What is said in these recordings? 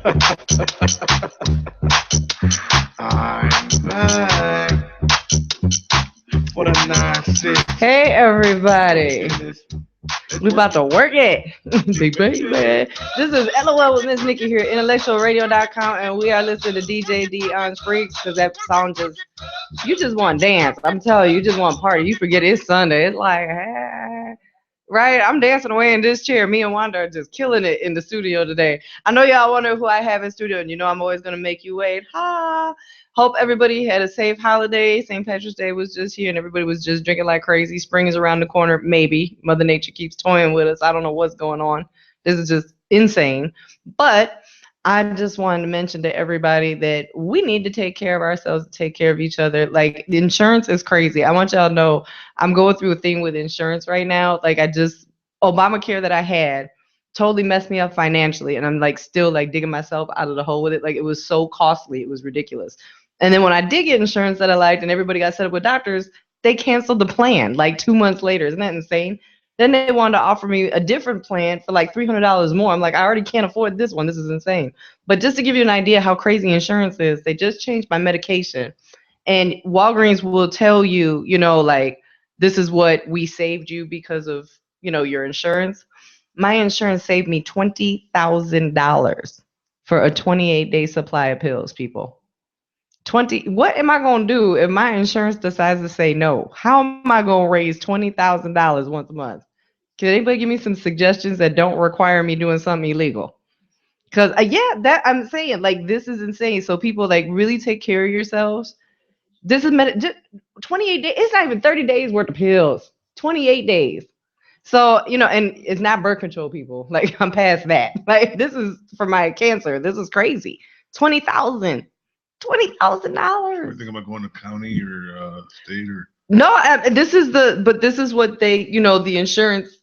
I'm back. What a nice city. Hey, everybody. We about to work it. Big baby. This is LOL with Miss Nikki here, IntellectualRadio.com, and we are listening to DJ Dion's Freaks because that song you just want to dance. I'm telling you, you just want to party. You forget it's Sunday. It's like, right? I'm dancing away in this chair. Me and Wanda are just killing it in the studio today. I know y'all wonder who I have in studio, and you know I'm always going to make you wait. Ha! Hope everybody had a safe holiday. St. Patrick's Day was just here, and everybody was just drinking like crazy. Spring is around the corner, maybe. Mother Nature keeps toying with us. I don't know what's going on. This is just insane. But I just wanted to mention to everybody that we need to take care of ourselves, take care of each other. Like, the insurance is crazy. I want y'all to know I'm going through a thing with insurance right now. Like, Obamacare that I had totally messed me up financially, and I'm like still like digging myself out of the hole with it. Like, it was so costly. It was ridiculous. And then when I did get insurance that I liked and everybody got set up with doctors, they canceled the plan like 2 months later. Isn't that insane? Then they wanted to offer me a different plan for like $300 more. I'm like, I already can't afford this one. This is insane. But just to give you an idea how crazy insurance is, they just changed my medication. And Walgreens will tell you, like, this is what we saved you because of, your insurance. My insurance saved me $20,000 for a 28-day supply of pills, people. What am I going to do if my insurance decides to say no? How am I going to raise $20,000 once a month? Can anybody give me some suggestions that don't require me doing something illegal? Because that I'm saying, like, this is insane. So people, like, really take care of yourselves. This is 28 days. It's not even 30 days worth of pills. 28 days. So, and it's not birth control, people. Like, I'm past that. Like, this is for my cancer. This is crazy. $20,000. You think about going to county or state or? No, this is what they, the insurance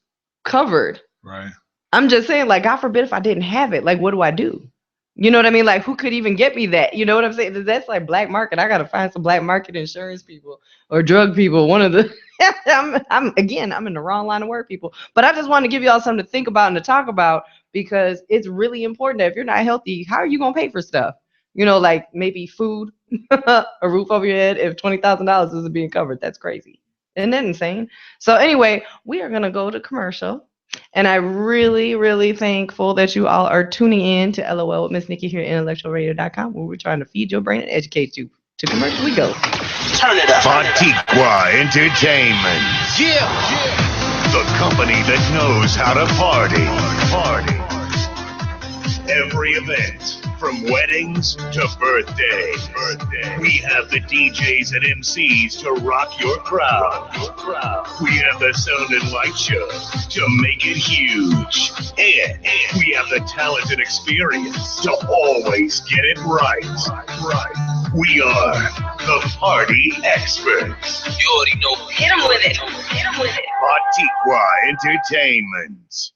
covered. Right. I'm just saying, like, God forbid if I didn't have it, like, what do I do? You know what I mean? Like, who could even get me that? You know what I'm saying? That's like black market. I got to find some black market insurance people or drug people. One of the, I'm in the wrong line of work, people. But I just want to give y'all something to think about and to talk about, because it's really important that if you're not healthy, how are you going to pay for stuff? Like maybe food, a roof over your head, if $20,000 isn't being covered. That's crazy. Isn't that insane? So anyway, we are going to go to commercial. And I'm really, really thankful that you all are tuning in to LOL with Miss Nikki here at IntellectualRadio.com, where we're trying to feed your brain and educate you. To commercial we go. Turn it up. Fatiqua Entertainment. Yeah. The company that knows how to party. Every event, from weddings to birthdays. We have the DJs and MCs to rock your crowd. We have the sound and light show to make it huge. And we have the talent and experience to always get it right. We are the party experts. You already know. Hit 'em with it. Fatiqua Entertainment.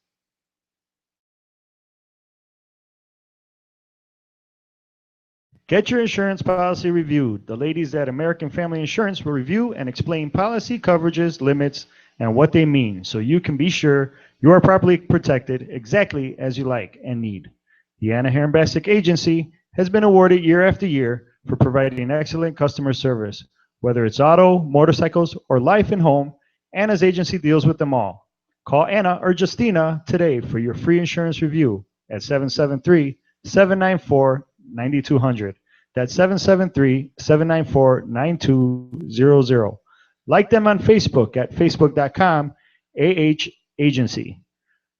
Get your insurance policy reviewed. The ladies at American Family Insurance will review and explain policy coverages, limits, and what they mean, so you can be sure you are properly protected exactly as you like and need. The Anna Herrenbasic Agency has been awarded year after year for providing excellent customer service. Whether it's auto, motorcycles, or life and home, Anna's agency deals with them all. Call Anna or Justina today for your free insurance review at 773-794-9200. That's 773-794-9200. Like them on Facebook at facebook.com/AH Agency.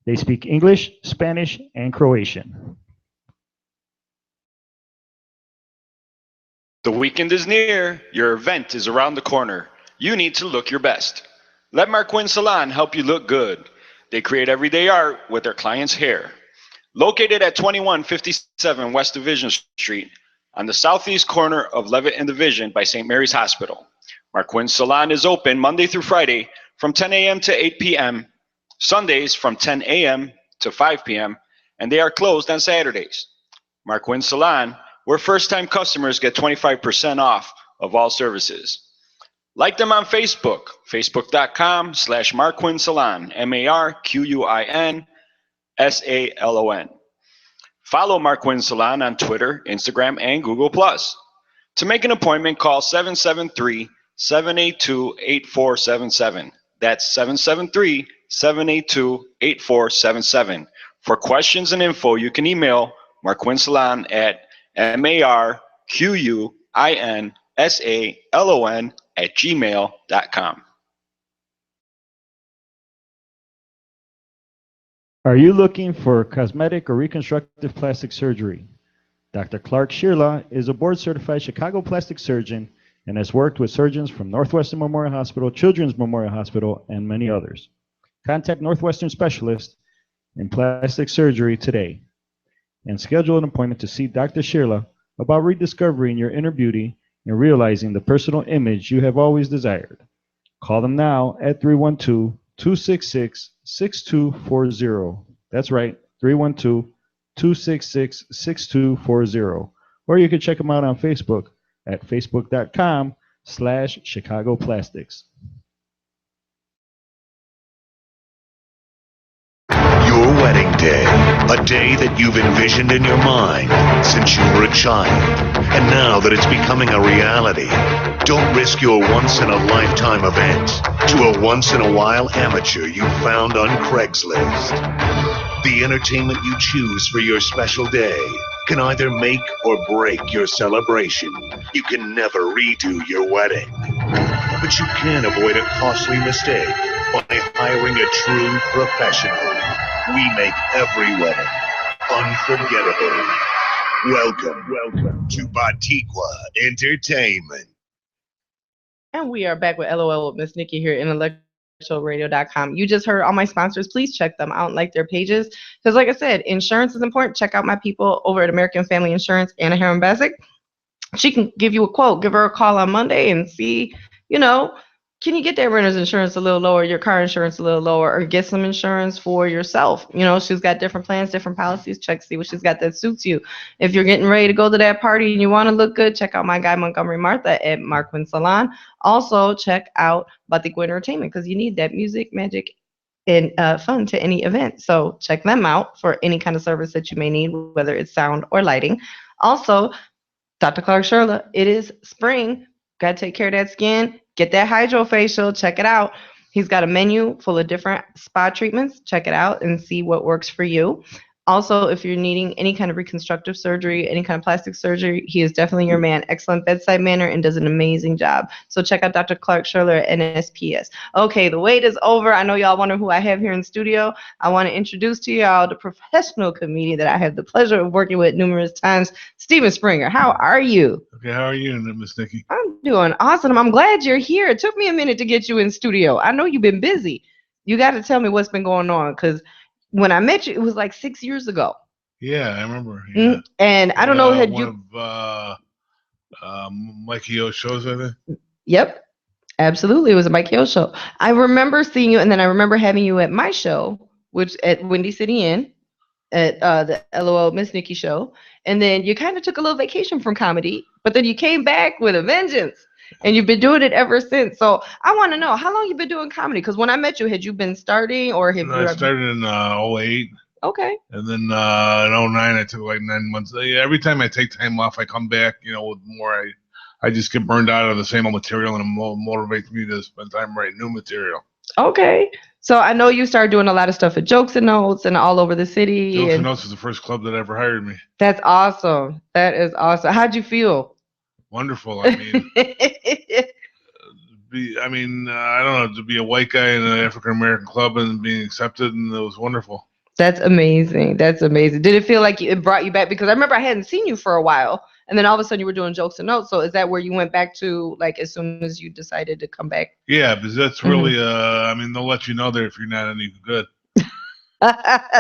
They speak English, Spanish, and Croatian. The weekend is near. Your event is around the corner. You need to look your best. Let Marquin Salon help you look good. They create everyday art with their clients' hair. Located at 2157 West Division Street, on the southeast corner of Levitt and Division by St. Mary's Hospital. Marquin Salon is open Monday through Friday from 10 a.m. to 8 p.m., Sundays from 10 a.m. to 5 p.m., and they are closed on Saturdays. Marquin Salon, where first-time customers get 25% off of all services. Like them on Facebook, facebook.com/Marquin Salon, MarquinSalon. Follow Marquin Salon on Twitter, Instagram, and Google+. To make an appointment, call 773-782-8477. That's 773-782-8477. For questions and info, you can email Marquin Salon at marquinsalon@gmail.com. Are you looking for cosmetic or reconstructive plastic surgery? Dr. Clark Shirla is a board-certified Chicago plastic surgeon and has worked with surgeons from Northwestern Memorial Hospital, Children's Memorial Hospital, and many others. Contact Northwestern Specialists in Plastic Surgery today and schedule an appointment to see Dr. Shirla about rediscovering your inner beauty and realizing the personal image you have always desired. Call them now at 312-266-6240. That's right, 312-266-6240. Or you can check them out on Facebook at facebook.com/Chicago Plastics. Your wedding day, a day that you've envisioned in your mind since you were a child. And now that it's becoming a reality, don't risk your once-in-a-lifetime event to a once-in-a-while amateur you found on Craigslist. The entertainment you choose for your special day can either make or break your celebration. You can never redo your wedding, but you can avoid a costly mistake by hiring a true professional. We make every wedding unforgettable. Welcome to Batiqua Entertainment. And we are back with LOL with Miss Nikki here in IntellectualRadio.com. You just heard all my sponsors. Please check them out and like their pages. Because like I said, insurance is important. Check out my people over at American Family Insurance, Anna Harron-Bassick. She can give you a quote. Give her a call on Monday and see, can you get that renter's insurance a little lower, your car insurance a little lower, or get some insurance for yourself? She's got different plans, different policies. Check, see what she's got that suits you. If you're getting ready to go to that party and you want to look good, check out my guy Montgomery Martha at Marquin Salon. Also, check out Batiqua Entertainment because you need that music, magic, and fun to any event. So check them out for any kind of service that you may need, whether it's sound or lighting. Also, Dr. Clark Shirla, it is spring. Got to take care of that skin. Get that hydrofacial. Check it out. He's got a menu full of different spa treatments. Check it out and see what works for you. Also, if you're needing any kind of reconstructive surgery, any kind of plastic surgery, he is definitely your man. Excellent bedside manner and does an amazing job. So check out Dr. Clark Shirla at NSPS. Okay, the wait is over. I know y'all wonder who I have here in studio. I want to introduce to y'all the professional comedian that I have the pleasure of working with numerous times, Steven Springer. How are you? Okay, how are you, Miss Nikki? I'm doing awesome. I'm glad you're here. It took me a minute to get you in studio. I know you've been busy. You got to tell me what's been going on because when I met you, it was like 6 years ago. Yeah, I remember. Yeah. And I don't know, had one you... of Mikey O's shows, I think? Yep, absolutely. It was a Mikey O show. I remember seeing you, and then I remember having you at my show, which at Windy City Inn, at the LOL Miss Nikki show. And then you kind of took a little vacation from comedy, but then you came back with a vengeance. And you've been doing it ever since. So I want to know, how long you been doing comedy? Because when I met you, had you been starting or have you... I started in 08. Okay. And then in 09, I took like 9 months. Every time I take time off, I come back, with more. I just get burned out of the same old material, and it motivates me to spend time writing new material. Okay. So I know you started doing a lot of stuff at Jokes and Notes and all over the city. Jokes and Notes is the first club that ever hired me. That's awesome. That is awesome. How'd you feel? Wonderful. I mean, I don't know, to be a white guy in an African American club and being accepted, and it was wonderful. That's amazing. That's amazing. Did it feel like it brought you back? Because I remember I hadn't seen you for a while, and then all of a sudden you were doing Jokes and Notes. So is that where you went back to, like, as soon as you decided to come back? Yeah, because that's really, they'll let you know there if you're not any good.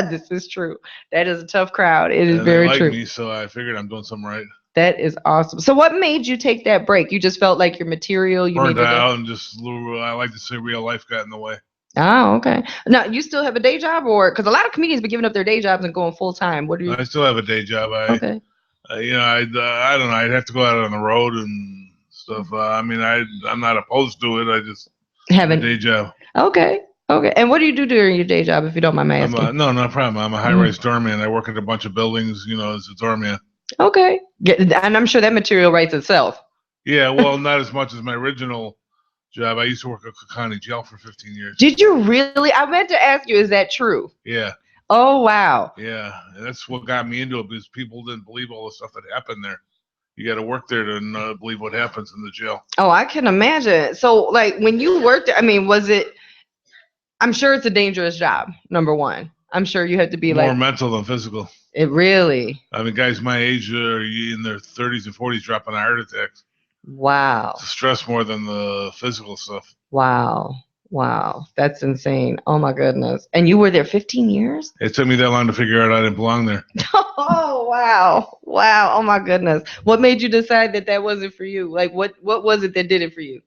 This is true. That is a tough crowd. It is and very they true. Me, so I figured I'm doing something right. That is awesome. So what made you take that break? You just felt like your material, you burned needed out, and just I like to say real life got in the way. Oh, okay. Now you still have a day job, or because a lot of comedians be giving up their day jobs and going full time. What do you? I still have a day job. Okay. I don't know. I'd have to go out on the road and stuff. I'm not opposed to it. I just have a day job. Okay. Okay. And what do you do during your day job, if you don't mind me asking? No problem. I'm a high-rise doorman. I work at a bunch of buildings, as a doorman. Okay. And I'm sure that material writes itself. Yeah, well, not as much as my original job. I used to work at Cook County Jail for 15 years. Did you really? I meant to ask you, is that true? Yeah. Oh, wow. Yeah, and that's what got me into it, because people didn't believe all the stuff that happened there. You got to work there to believe what happens in the jail. Oh, I can imagine. So, like, when you worked, I mean, was it? I'm sure it's a dangerous job. Number one, I'm sure you have to be more mental than physical. It really. I mean, guys my age are in their 30s and 40s dropping heart attacks. Wow. It's stress more than the physical stuff. Wow. That's insane. Oh my goodness. And you were there 15 years? It took me that long to figure out I didn't belong there. Oh, wow. Oh my goodness. What made you decide that wasn't for you? Like, what was it that did it for you?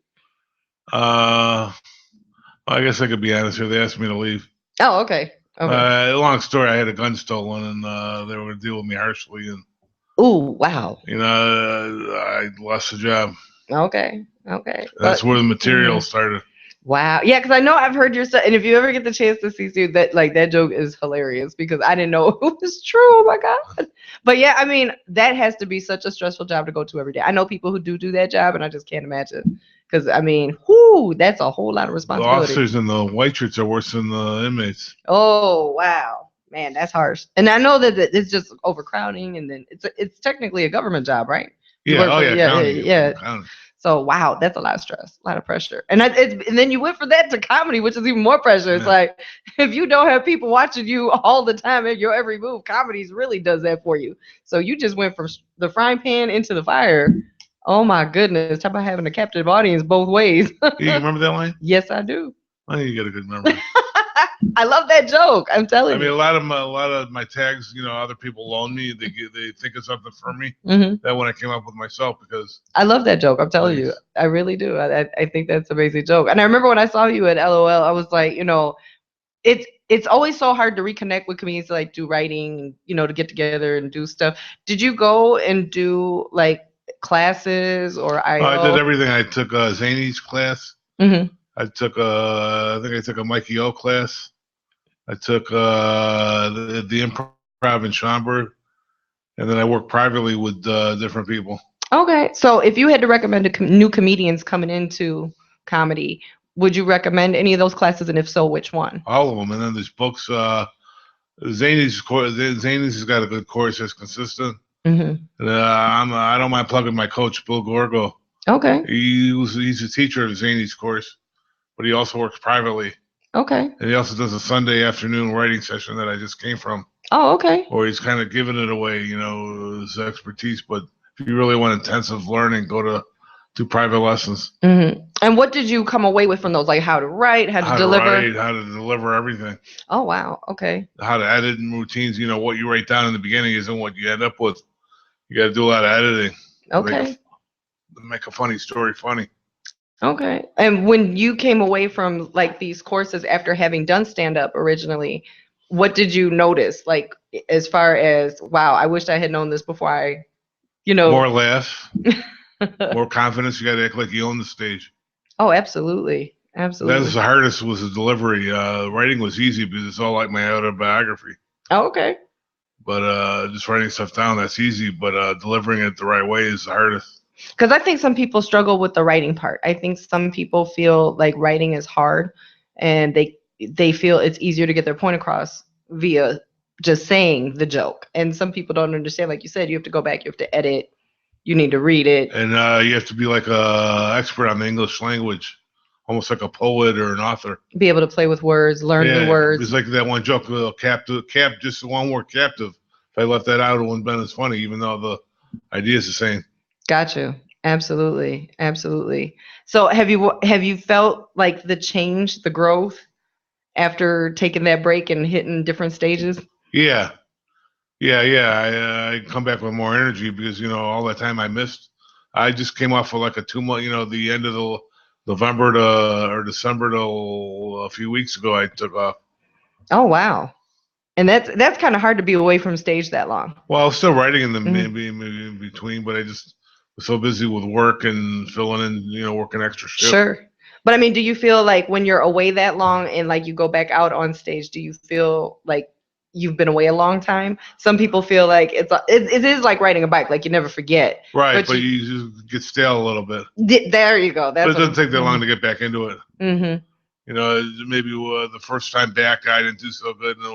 I guess I could be honest here. They asked me to leave. Oh, okay. Long story. I had a gun stolen, and they were going to deal with me harshly. And ooh, wow. I lost the job. Okay. That's where the material started. Wow. Yeah, because I know I've heard your stuff, and if you ever get the chance to see Sue, that joke is hilarious, because I didn't know it was true. Oh my God. But yeah, I mean, that has to be such a stressful job to go to every day. I know people who do that job, and I just can't imagine. Because I mean, that's a whole lot of responsibility. The officers and the white shirts are worse than the inmates. Oh wow, man, that's harsh. And I know that it's just overcrowding, and then it's technically a government job, right? Yeah. County. So wow, that's a lot of stress, a lot of pressure, and then you went from that to comedy, which is even more pressure. It's like, if you don't have people watching you all the time at your every move, comedy really does that for you. So you just went from the frying pan into the fire. Oh my goodness! Talk about having a captive audience both ways. You remember that line? Yes, I do. I think you got a good memory. I love that joke. I'm telling you. I mean, a lot of my tags, other people loan me. They think of something for me. Mm-hmm. That one I came up with myself, because I love that joke. I'm telling you, I really do. I think that's an amazing joke. And I remember when I saw you at LOL, I was like, it's always so hard to reconnect with comedians to like do writing, to get together and do stuff. Did you go and do like classes or I did everything. I took Zany's class. Mm-hmm. I took I think I took a Mikey O class. I took the improv in Schaumburg, and then I worked privately with different people. Okay, so if you had to recommend new comedians coming into comedy, would you recommend any of those classes, and if so, which one? All of them. And then there's books. Zany's has got a good course that's consistent. Mm-hmm. I don't mind plugging my coach, Bill Gorgo. Okay. He's a teacher of Zany's course, but he also works privately. Okay. And he also does a Sunday afternoon writing session that I just came from. Oh, okay. Or he's kind of giving it away, his expertise. But if you really want intensive learning, go to private lessons. Mm-hmm. And what did you come away with from those? Like how to write, how to deliver? How to deliver everything. Oh, wow. Okay. How to edit and routines. What you write down in the beginning isn't what you end up with. You got to do a lot of editing. Okay. Make a funny story funny. Okay. And when you came away from like these courses after having done stand-up originally, what did you notice? Like as far as, wow, I wish I had known this before I, More laughs, more confidence. You got to act like you own the stage. Oh, absolutely. Absolutely. That's the hardest, was the delivery. Writing was easy because it's all like my autobiography. Oh, okay. But just writing stuff down, that's easy. But delivering it the right way is the hardest. Because I think some people struggle with the writing part. I think some people feel like writing is hard, and they feel it's easier to get their point across via just saying the joke. And some people don't understand. Like you said, you have to go back, you have to edit, you need to read it. And you have to be like a expert on the English language, almost like a poet or an author. Be able to play with words, learn new words. It's like that one joke, captive, just the one word, captive. If I left that out, it wouldn't have been as funny, even though the idea is the same. Got you. Absolutely. Absolutely. So have you felt like the change, the growth after taking that break and hitting different stages? Yeah. I come back with more energy because, all that time I missed. I just came off of like a 2 month, the end of the November or December till a few weeks ago, I took off. Oh, wow. And that's kind of hard to be away from stage that long. Well, I was still writing in the maybe in between, but I just was so busy with work and filling in, working extra shifts. Sure. But I mean, do you feel like when you're away that long and like you go back out on stage, do you feel like you've been away a long time? Some people feel like it is like riding a bike, like you never forget. Right, but you just get stale a little bit. There you go. But it doesn't take that long to get back into it. Mm-hmm. You know, maybe the first time back I didn't do so good. And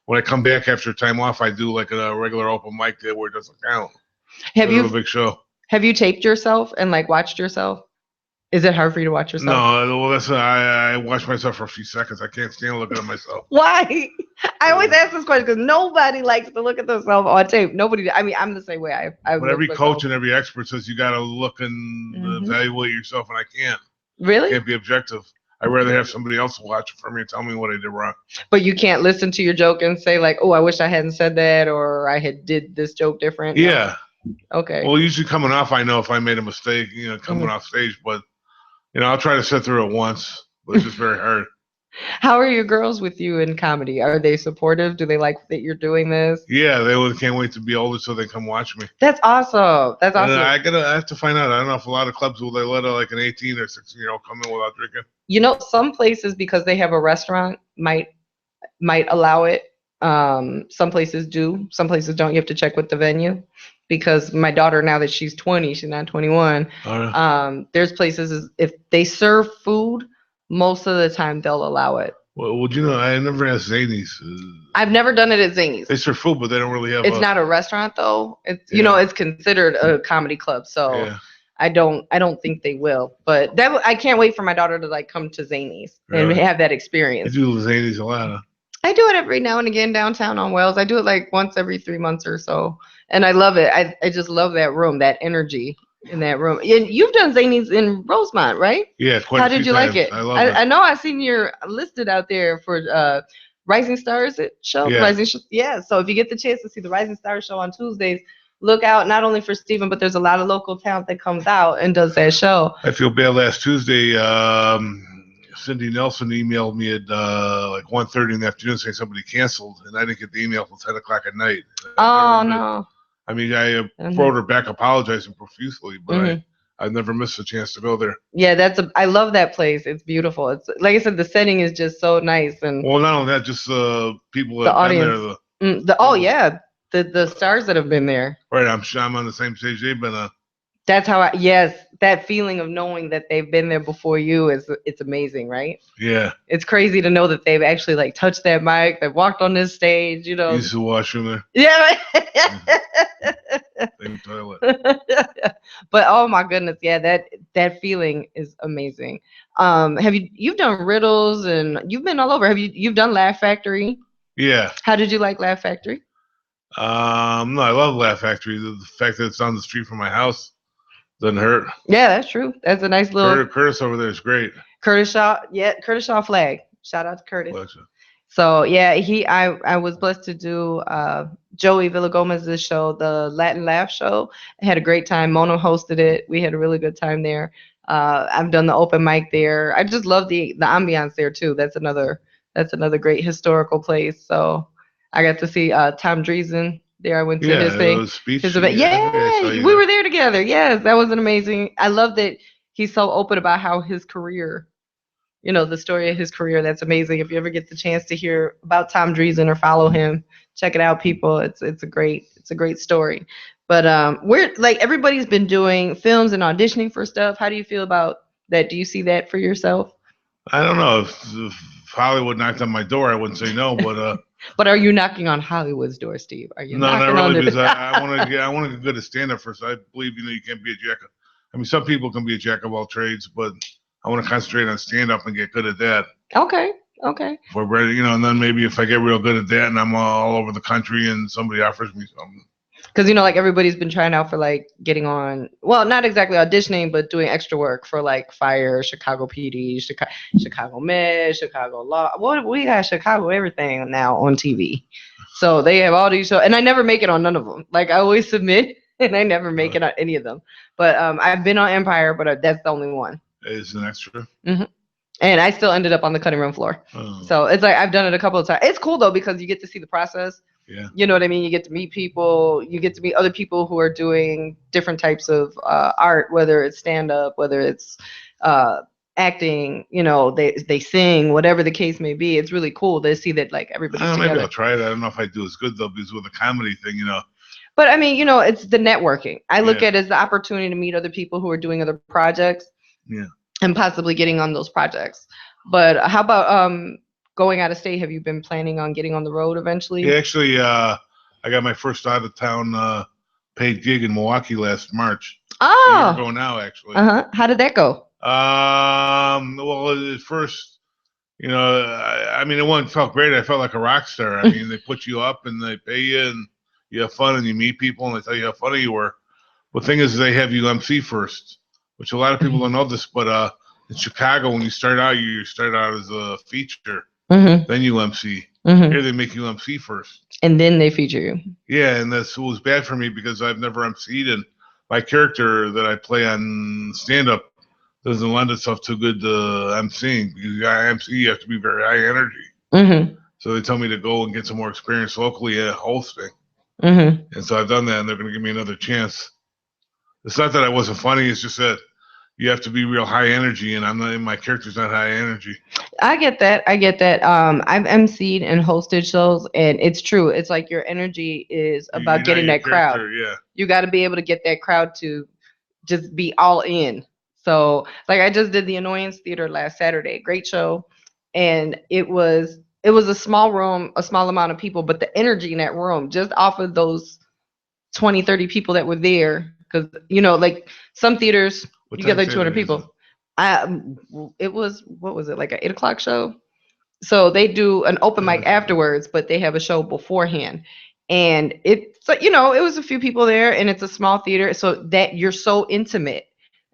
when I come back after time off, I do like a regular open mic there where it doesn't count. Have you a big show? Have you taped yourself and like watched yourself? Is it hard for you to watch yourself? No, well, that's I watch myself for a few seconds. I can't stand looking at myself. Why? I always ask this question because nobody likes to look at themselves on tape. Nobody. I mean, I'm the same way. But every coach and every expert says you got to look and evaluate yourself, and I can't. Really? I can't be objective. I'd rather have somebody else watch it for me and tell me what I did wrong. But you can't listen to your joke and say like, "Oh, I wish I hadn't said that," or "I had did this joke different." Yeah. Okay. Well, usually coming off, I know if I made a mistake, coming off stage, but I'll try to sit through it once, but it's just very hard. How are your girls with you in comedy? Are they supportive? Do they like that you're doing this? Yeah, they can't wait to be older so they come watch me. That's awesome. That's awesome. I have to find out. I don't know if a lot of clubs will they let like an 18 or 16-year-old come in without drinking. Some places, because they have a restaurant, might allow it. Some places do. Some places don't. You have to check with the venue. Because my daughter, now that she's 20, she's not 21. There's places if they serve food, most of the time they'll allow it. Well, I never asked Zany's. I've never done it at Zany's. They serve food, but they don't really have. It's not a restaurant though. It's it's considered a comedy club, so I don't think they will. But I can't wait for my daughter to like come to Zany's and have that experience. You do Zany's a lot. Huh? I do it every now and again downtown on Wells. I do it like once every 3 months or so. And I love it. I just love that room, that energy in that room. And you've done Zany's in Rosemont, right? Yeah, quite How a few did you times. like it? I love it. I know I've seen you're listed out there for Rising Stars show. Yeah. So if you get the chance to see the Rising Stars show on Tuesdays, look out not only for Stephen, but there's a lot of local talent that comes out and does that show. I feel bad. Last Tuesday, Cindy Nelson emailed me at like 1:30 in the afternoon saying somebody canceled, and I didn't get the email until 10 o'clock at night. Oh, no. I mean, I wrote her back apologizing profusely, but I've never missed a chance to go there. Yeah, I love that place. It's beautiful. It's like I said, the setting is just so nice. And well, not only that, just people that the have audience. been there. The stars that have been there. Right, I'm on the same stage they've been on. That's how that feeling of knowing that they've been there before you it's amazing, right? Yeah. It's crazy to know that they've actually like touched that mic, they've walked on this stage, You used to watch them there. Yeah. Same toilet. But oh my goodness, yeah, that feeling is amazing. You've done riddles and you've been all over. You've done Laugh Factory? Yeah. How did you like Laugh Factory? No, I love Laugh Factory. The fact that it's on the street from my house doesn't hurt. Yeah, that's true. That's a nice little. Curtis over there is great. Curtis Shaw, Curtis Shaw Flag. Shout out to Curtis. Pleasure. So yeah, I was blessed to do Joey Villagomez's show, the Latin Laugh Show. I had a great time. Mona hosted it. We had a really good time there. I've done the open mic there. I just love the ambiance there too. That's another great historical place. So I got to see Tom Dreesen there. I went to his thing. His event. We were there together. Yes, that was an amazing. I love that he's so open about how his career, the story of his career. That's amazing. If you ever get the chance to hear about Tom Dreesen or follow him, check it out, people. It's a great story. But we're like everybody's been doing films and auditioning for stuff. How do you feel about that? Do you see that for yourself? I don't know. If Hollywood knocked on my door, I wouldn't say no, but but are you knocking on Hollywood's door, Steve? Are you? No, not really, because I want to get good at stand-up first. I believe you can't be a jack of. I mean, some people can be a jack of all trades, but I want to concentrate on stand-up and get good at that. Okay. And then maybe if I get real good at that and I'm all over the country and somebody offers me something. Because like everybody's been trying out for like getting on, well, not exactly auditioning, but doing extra work for like Fire, Chicago PD, Chicago Med, Chicago Law. Well, we got Chicago everything now on TV. So they have all these shows, and I never make it on none of them. Like I always submit, and I never make it on any of them. But I've been on Empire, but that's the only one. It's an extra. Mm-hmm. And I still ended up on the cutting room floor. Oh. So it's like I've done it a couple of times. It's cool though because you get to see the process. Yeah. You know what I mean? You get to meet people. You get to meet other people who are doing different types of art, whether it's stand-up, whether it's acting, they sing, whatever the case may be. It's really cool to see that like everybody's Maybe together. I'll try it. I don't know if I do as good though, because with a comedy thing, But I mean, it's the networking. I look at it as the opportunity to meet other people who are doing other projects. Yeah. And possibly getting on those projects. But how about going out of state? Have you been planning on getting on the road eventually? Yeah, actually, I got my first out of town paid gig in Milwaukee last March. Oh. A year ago now, actually. How did that go? Well, at first, I mean, it felt great. I felt like a rock star. I mean, they put you up and they pay you and you have fun and you meet people and they tell you how funny you were. But the thing is, they have you MC first, which a lot of people don't know this, but in Chicago, when you start out as a feature, then you MC. Here they make you MC first. And then they feature you. Yeah, and it was bad for me because I've never MC'd, and my character that I play on stand-up doesn't lend itself too good to MCing, because MC, you have to be very high energy. So they tell me to go and get some more experience locally at hosting. And so I've done that, and they're going to give me another chance. It's not that I wasn't funny, it's just that you have to be real high energy, and my character's not high energy. I get that. I've MC'd and hosted shows, and it's true. It's like your energy is about getting that crowd. Yeah. You got to be able to get that crowd to just be all in. So, like, I just did the Annoyance Theater last Saturday. Great show, and it was a small room, a small amount of people, but the energy in that room, just off of those 20, 30 people that were there, because like some theaters. You get like 200 people. It was, what was it, like an 8:00 show? So they do an open mic afterwards, but they have a show beforehand. And it was a few people there, and it's a small theater, so that you're so intimate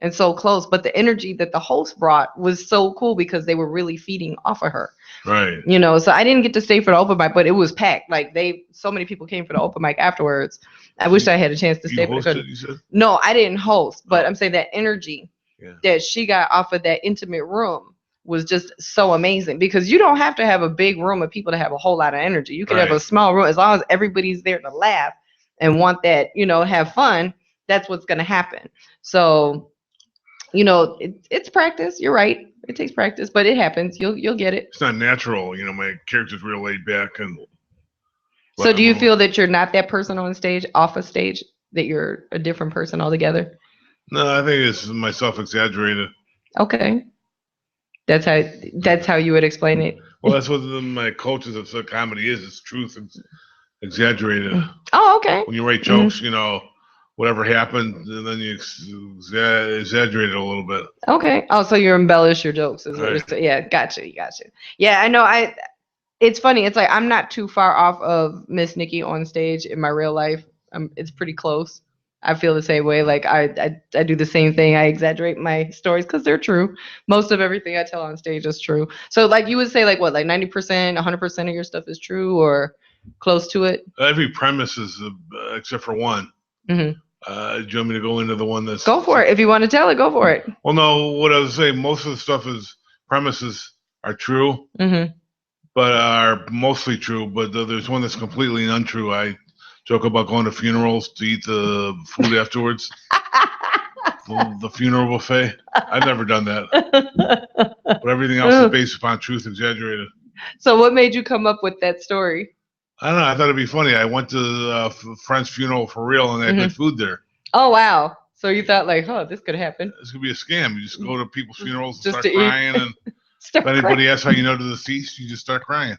and so close. But the energy that the host brought was so cool because they were really feeding off of her. Right. So I didn't get to stay for the open mic, but it was packed. Like so many people came for the open mic afterwards. I wish I had a chance to stay. No, I didn't host, but I'm saying that energy that she got off of that intimate room was just so amazing, because you don't have to have a big room of people to have a whole lot of energy. You can have a small room, as long as everybody's there to laugh and want that, have fun. That's what's going to happen. So, it's practice. You're right. It takes practice, but it happens. You'll get it. It's not natural. My character's real laid back and. So do you feel that you're not that person on stage, off a stage, that you're a different person altogether? No, I think it's myself exaggerated. Okay. That's how you would explain it. Well, that's what my coaches have said comedy is. It's truth and exaggerated. Oh, okay. When you write jokes, whatever happened, and then you exaggerate it a little bit. Okay. Oh, so you embellish your jokes. Is what you're saying. Yeah, gotcha. Yeah, I know. It's funny. It's like I'm not too far off of Miss Nikki on stage in my real life. It's pretty close. I feel the same way. Like I do the same thing. I exaggerate my stories because they're true. Most of everything I tell on stage is true. So like you would say like what, like 90%, 100% of your stuff is true or close to it? Every premise is except for one. Do you want me to go into the one that's... Go for it. If you want to tell it, go for it. Well, no, what I was saying, most of the stuff is premises are true. But are mostly true, but there's one that's completely untrue. I joke about going to funerals to eat the food afterwards. the funeral buffet. I've never done that. But everything else is based upon truth exaggerated. So what made you come up with that story? I don't know. I thought it'd be funny. I went to a friend's funeral for real, and they had good food there. Oh, wow. So you thought like, this could happen. This could be a scam. You just go to people's funerals and just start crying and... If anybody asks how you know to the deceased, you just start crying.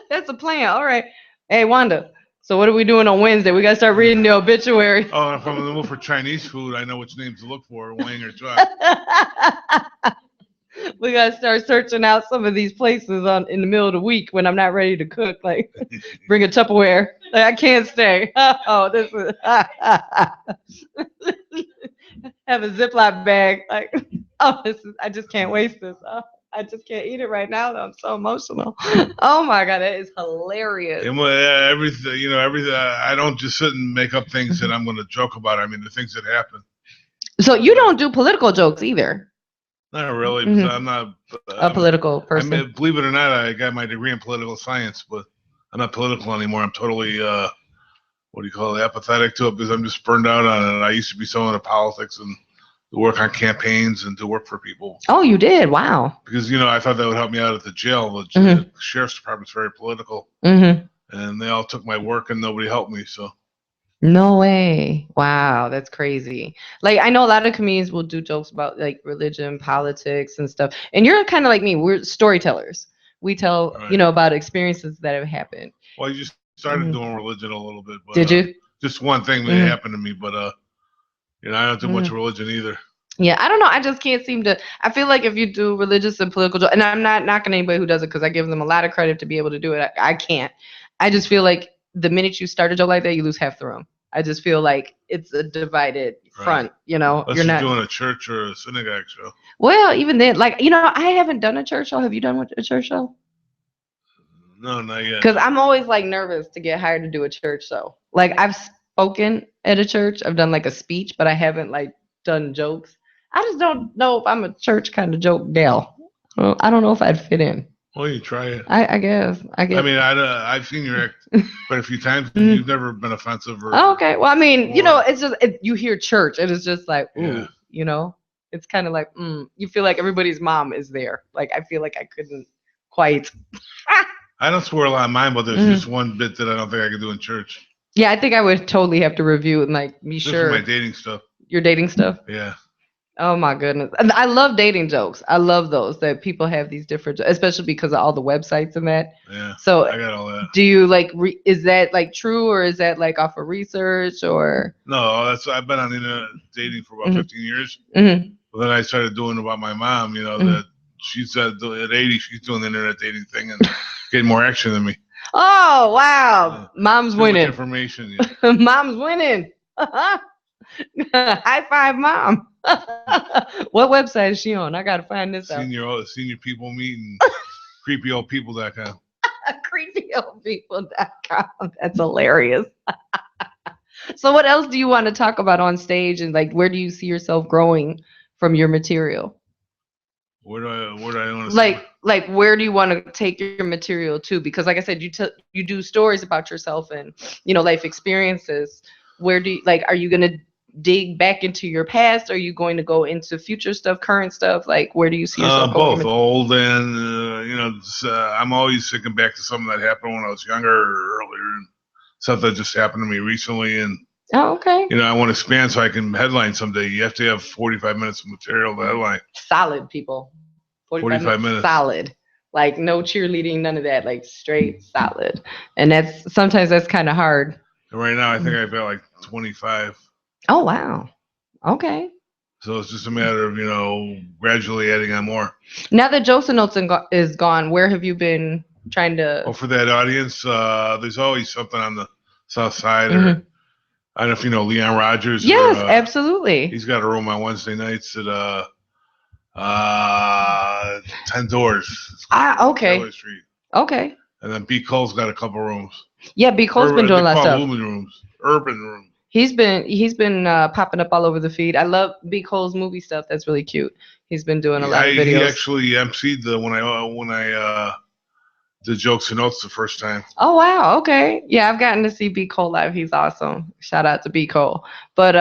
That's a plan. All right. Hey, Wanda. So what are we doing on Wednesday? We got to start reading the obituary. Oh, if I'm in the mood for Chinese food, I know which names to look for, Wang or Chuck. We got to start searching out some of these places in the middle of the week when I'm not ready to cook. Like, bring a Tupperware. Like, I can't stay. Oh, this is... Have a Ziploc bag. Like... Oh, I just can't waste this. Oh, I just can't eat it right now. I'm so emotional. Oh my God, that is hilarious. And everything, I don't just sit and make up things that I'm going to joke about. I mean, the things that happen. So you don't do political jokes either? Not really. Because I'm not a political person. I mean, believe it or not, I got my degree in political science, but I'm not political anymore. I'm totally, apathetic to it because I'm just burned out on it. I used to be so into politics and work on campaigns and to work for people. Oh, you did? Wow. Because, I thought that would help me out at the jail. The Mhm. sheriff's department's very political. Mm-hmm. And they all took my work and nobody helped me. So No way. Wow, that's crazy. Like, I know a lot of comedians will do jokes about like religion, politics, and stuff. And you're kind of like me. We're storytellers. We tell, Right. about experiences that have happened. well, you started Mhm. doing religion a little bit. But, Did you? Just one thing that Mhm. happened to me. But, I don't do much religion either. Yeah, I don't know. I just can't seem to. I feel like if you do religious and political jokes, and I'm not knocking anybody who does it because I give them a lot of credit to be able to do it. I can't. I just feel like the minute you start a joke like that, you lose half the room. I just feel like it's a divided front, Unless You're you're not doing a church or a synagogue show. well, even then, like, I haven't done a church show. Have you done a church show? No, not yet. Because I'm always like nervous to get hired to do a church show. Like, I've spoken at a church. I've done like a speech, but I haven't like done jokes. I just don't know if I'm a church kind of joke gal. Well, I don't know if I'd fit in. Well, you try it. I guess. I mean, I've seen you act quite a few times. But Mhm. You've never been offensive or. Oh, okay. Well, I mean, or- it's just you hear church, and it's just like, ooh, Yeah. It's kind of like, you feel like everybody's mom is there. Like, I feel like I couldn't quite. I don't swear a lot in mine, but there's Mhm. just one bit that I don't think I could do in church. Yeah, I think I would totally have to review and like be This sure is my dating stuff. your dating stuff. Yeah. Oh my goodness. And I love dating jokes. I love those that people have these different, especially because of all the websites and that. Yeah. So I got all that. do you like, is that like true or is that like off of research or? No, I've been on the internet dating for about Mhm. 15 years. Mhm. But then I started doing about my mom, Mhm. that she said at 80, she's doing the internet dating thing and getting more action than me. Oh, wow. Yeah. Mom's Too much winning. information. Yeah. Mom's winning. High five, mom. What website is she on? I got to find this out. Senior people meeting, creepyoldpeople.com. Creepyoldpeople.com. That's hilarious. So what else do you want to talk about on stage, and like where do you see yourself growing from your material? Where do I want to Like where do you want to take your material to? Because like I said, you do stories about yourself and life experiences. Where do you are you gonna dig back into your past? Or are you going to go into future stuff, current stuff? Like where do you see yourself going? Both old and I'm always thinking back to something that happened when I was younger or earlier, and stuff that just happened to me recently. And Oh, okay. I want to expand so I can headline someday. You have to have 45 minutes of material to headline. Solid, people. 45 minutes. Solid. Like no cheerleading, none of that. Like straight solid. And sometimes that's kind of hard. And right now, I think I've got like 25. Oh, wow. Okay. So it's just a matter of, gradually adding on more. Now that Joseph Notes is gone, where have you been trying to? Well, for that audience, there's always something on the south side. Mhm. Or I don't know if you know Leon Rogers. Yes, or, absolutely. He's got a room on Wednesday nights at 10 Doors. Okay. Taylor Street. Okay. And then B. Cole's got a couple rooms. Yeah, B. Cole's been doing a lot of stuff. Urban rooms. He's been popping up all over the feed. I love B. Cole's movie stuff. That's really cute. He's been doing a lot of videos. He actually emceed when I did Jokes and Notes the first time. Oh, wow. Okay. Yeah, I've gotten to see B. Cole live. He's awesome. Shout out to B. Cole. But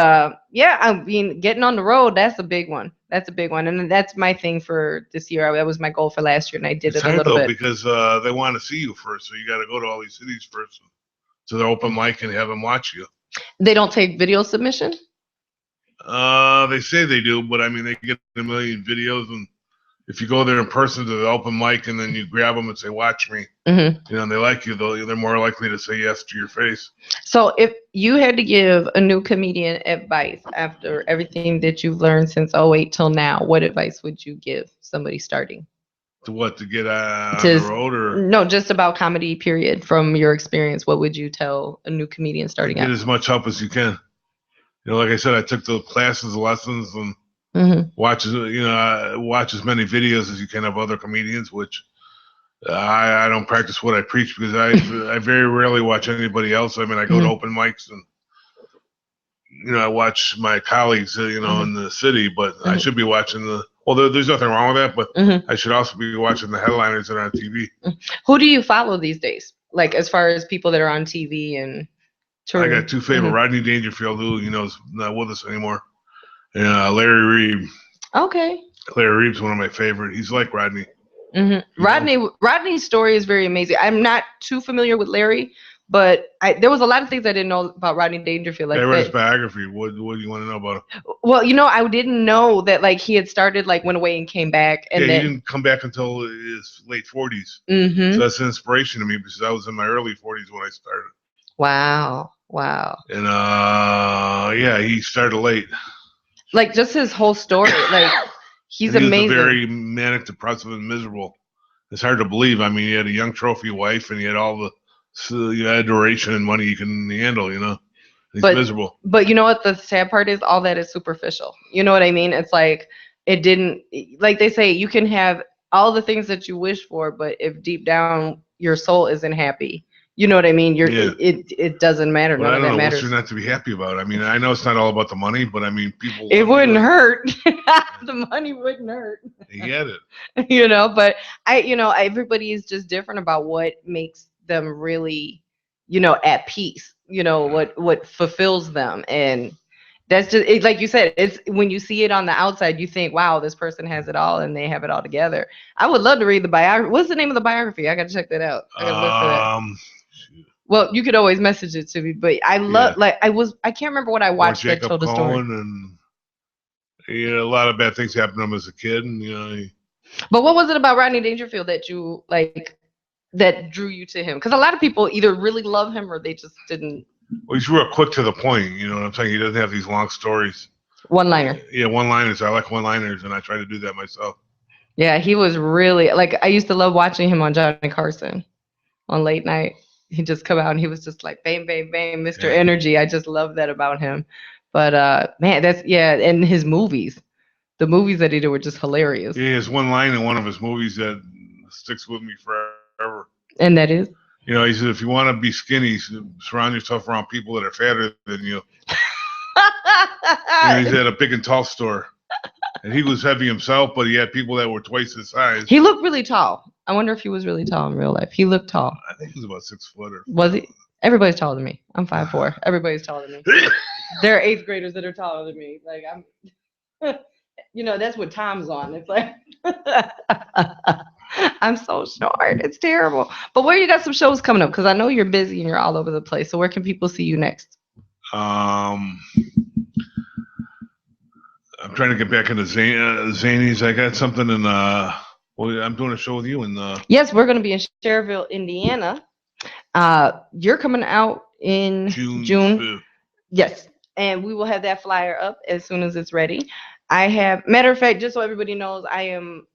yeah, I mean, getting on the road, that's a big one. That's a big one. And that's my thing for this year. That was my goal for last year, and I did It's it a little bit. Because they want to see you first. So you got to go to all these cities first to the open mic and have them watch you. They don't take video submission? They say they do, but I mean, they get a million videos, and if you go there in person to the open mic and then you grab them and say, "Watch me," Mm-hmm. and they like you, they're more likely to say yes to your face. So if you had to give a new comedian advice after everything that you've learned since 2008 till now, what advice would you give somebody starting? To what? To get on the road, or no, just about comedy, period. From your experience, what would you tell a new comedian starting get out? as much help as you can. Like I said, I took the classes, lessons, and Mm-hmm. watch as many videos as you can of other comedians. Which I don't practice what I preach because I very rarely watch anybody else. I mean, I go to open mics and I watch my colleagues, in the city, but I should be watching there's nothing wrong with that, but I should also be watching the headliners that are on TV. Who do you follow these days? Like as far as people that are on TV and touring? I got two favorite. Rodney Dangerfield, who is not with us anymore. And Larry Reed. Okay. Larry Reed's one of my favorite. He's like Rodney. Mm-hmm. Rodney's story is very amazing. I'm not too familiar with Larry, but there was a lot of things I didn't know about Rodney Dangerfield. Like I read his biography. What do you want to know about him? Well, I didn't know that like he had started like went away and came back, and he didn't come back until his late 40s. Mm-hmm. So that's an inspiration to me because I was in my early 40s when I started. Wow. And he started late. Like just his whole story, like he's amazing. He was very manic, depressive, and miserable. It's hard to believe. I mean, he had a young trophy wife, and he had all the adoration and money you can handle. He's miserable. But you know what? The sad part is all that is superficial. You know what I mean? It's like it didn't. Like they say, you can have all the things that you wish for, but if deep down your soul isn't happy, you know what I mean? It doesn't matter. Well, None of that matters. What's there not to be happy about? I mean, I know it's not all about the money, but I mean, people. It wouldn't hurt. The money wouldn't hurt. He had it. But everybody is just different about what makes them really, at peace. What fulfills them, and that's just it. Like you said, it's when you see it on the outside, you think, wow, this person has it all and they have it all together. I would love to read the biography. What's the name of the biography? I got to check that out. I got to look for that. Well, you could always message it to me, but I love I can't remember what I watched that told the story. And a lot of bad things happened to him as a kid, and But what was it about Rodney Dangerfield that you that drew you to him? Because a lot of people either really love him or they just didn't. Well, he's real quick to the point. You know what I'm saying? He doesn't have these long stories. One-liner. Yeah, one-liners. I like one-liners, and I try to do that myself. Yeah, he was really I used to love watching him on Johnny Carson on late night. He'd just come out and he was just like bang, bang, bang, Mr. Energy. I just love that about him. But man, and his movies. The movies that he did were just hilarious. Yeah, there's one line in one of his movies that sticks with me forever. And that is? He said, if you want to be skinny, surround yourself around people that are fatter than you. He's at a big and tall store. And he was heavy himself, but he had people that were twice his size. He looked really tall. I wonder if he was really tall in real life. He looked tall. I think he was about 6 foot. Was he? Everybody's taller than me. I'm 5'4". Everybody's taller than me. There are 8th graders that are taller than me. Like I'm, that's what Tom's on. It's like I'm so short. It's terrible. But where you got some shows coming up? Because I know you're busy and you're all over the place. So where can people see you next? I'm trying to get back into Zanies. I got something in I'm doing a show with you in Yes, we're going to be in Cherville, Indiana. You're coming out in June. Yes, and we will have that flyer up as soon as it's ready. Matter of fact, just so everybody knows, I am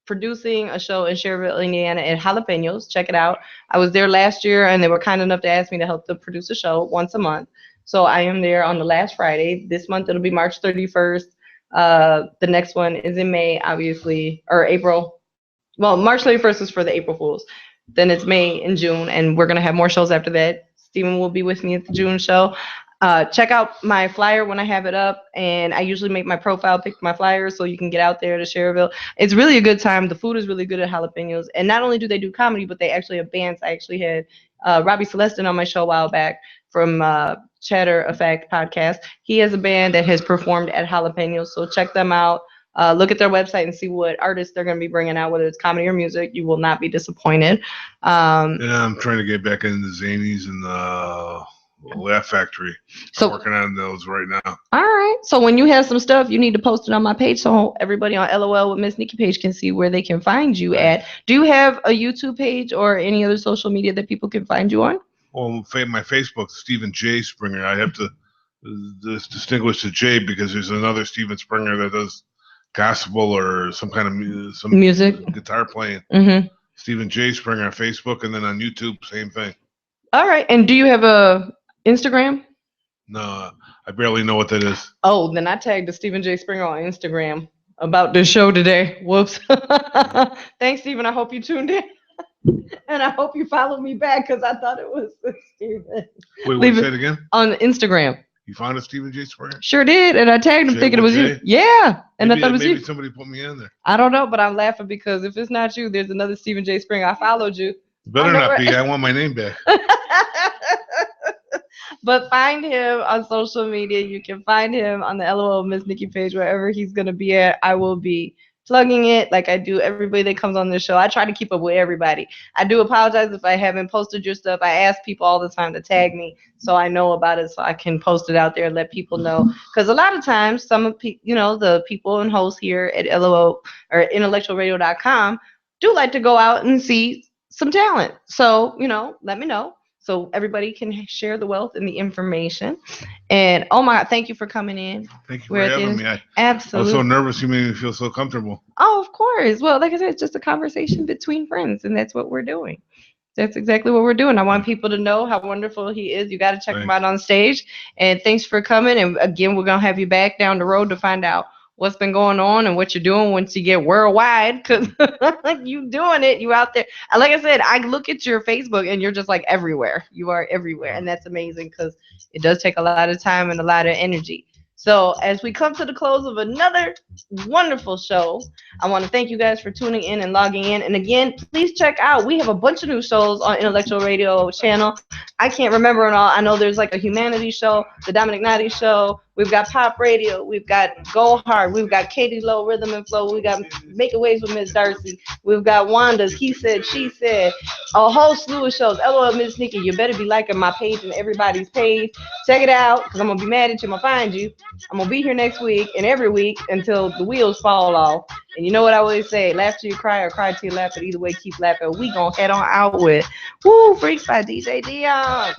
producing a show in Cherville, Indiana at Jalapenos. Check it out. I was there last year, and they were kind enough to ask me to help them produce a show once a month. So I am there on the last Friday. This month it'll be March 31st. The next one is in May, obviously, or April. Well, March 31st is for the April Fools. Then it's May and June, and we're going to have more shows after that. Steven will be with me at the June show. Check out my flyer when I have it up, and I usually make my profile pick my flyers so you can get out there to Cherville. It's really a good time. The food is really good at Jalapenos, and not only do they do comedy, but they actually have bands. I actually had Robbie Celestin on my show a while back from Chatter Effect podcast. He has a band that has performed at Jalapenos, so check them out. Look at their website and see what artists they're going to be bringing out, whether it's comedy or music. You will not be disappointed. I'm trying to get back into Zanies and the Laugh Factory. I'm working on those right now. All right. So when you have some stuff, you need to post it on my page so everybody on LOL with Miss Nikki page can see where they can find you at. Do you have a YouTube page or any other social media that people can find you on? Well, my Facebook, Stephen J. Springer. I have to distinguish the J because there's another Stephen Springer that does gospel or some kind of music, guitar playing. Mm-hmm. Stephen J. Springer on Facebook, and then on YouTube, same thing. All right. And do you have a Instagram? No, I barely know what that is. Oh, then I tagged the Stephen J. Springer on Instagram about this show today. Whoops. Thanks, Stephen. I hope you tuned in. And I hope you follow me back because I thought it was Stephen. Wait, say it again? On Instagram. You found a Stephen J. Springer? Sure did, and I tagged him thinking it was you. Yeah, and I thought it was you. Maybe somebody put me in there. I don't know, but I'm laughing because if it's not you, there's another Stephen J. Springer. I followed you. Better not be. I want my name back. But find him on social media. You can find him on the LOL Miss Nikki page, wherever he's going to be at. I will be plugging it like I do everybody that comes on this show. I try to keep up with everybody. I do apologize if I haven't posted your stuff. I ask people all the time to tag me so I know about it, so I can post it out there and let people know. Because a lot of times, some of the people and hosts here at LOL or IntellectualRadio.com do like to go out and see some talent. So, let me know so everybody can share the wealth and the information. And oh my God, thank you for coming in. Thank you for having me. I Absolutely. was so nervous. You made me feel so comfortable. Oh, of course. Well, like I said, it's just a conversation between friends, and that's what we're doing. That's exactly what we're doing. I want people to know how wonderful he is. You got to check him out on stage. And thanks for coming. And again, we're going to have you back down the road to find out what's been going on and what you're doing once you get worldwide, because you doing it. You out there. Like I said, I look at your Facebook and you're just like everywhere. You are everywhere. And that's amazing because it does take a lot of time and a lot of energy. So as we come to the close of another wonderful show, I want to thank you guys for tuning in and logging in. And again, please check out. We have a bunch of new shows on Intellectual Radio channel. I can't remember it all. I know there's like a humanities show, the Dominic Nadi show. We've got Pop Radio. We've got Go Hard. We've got Katie Low, Rhythm and Flow. We got Making Waves with Miss Darcy. We've got Wanda's He Said, She Said. A whole slew of shows. LOL Miss Nikki. You better be liking my page and everybody's page. Check it out, because I'm going to be mad at you. I'm going to find you. I'm going to be here next week and every week until the wheels fall off. And you know what I always say? Laugh till you cry or cry till you laugh. But either way, keep laughing. We going to head on out with Woo Freaks by DJ Dion.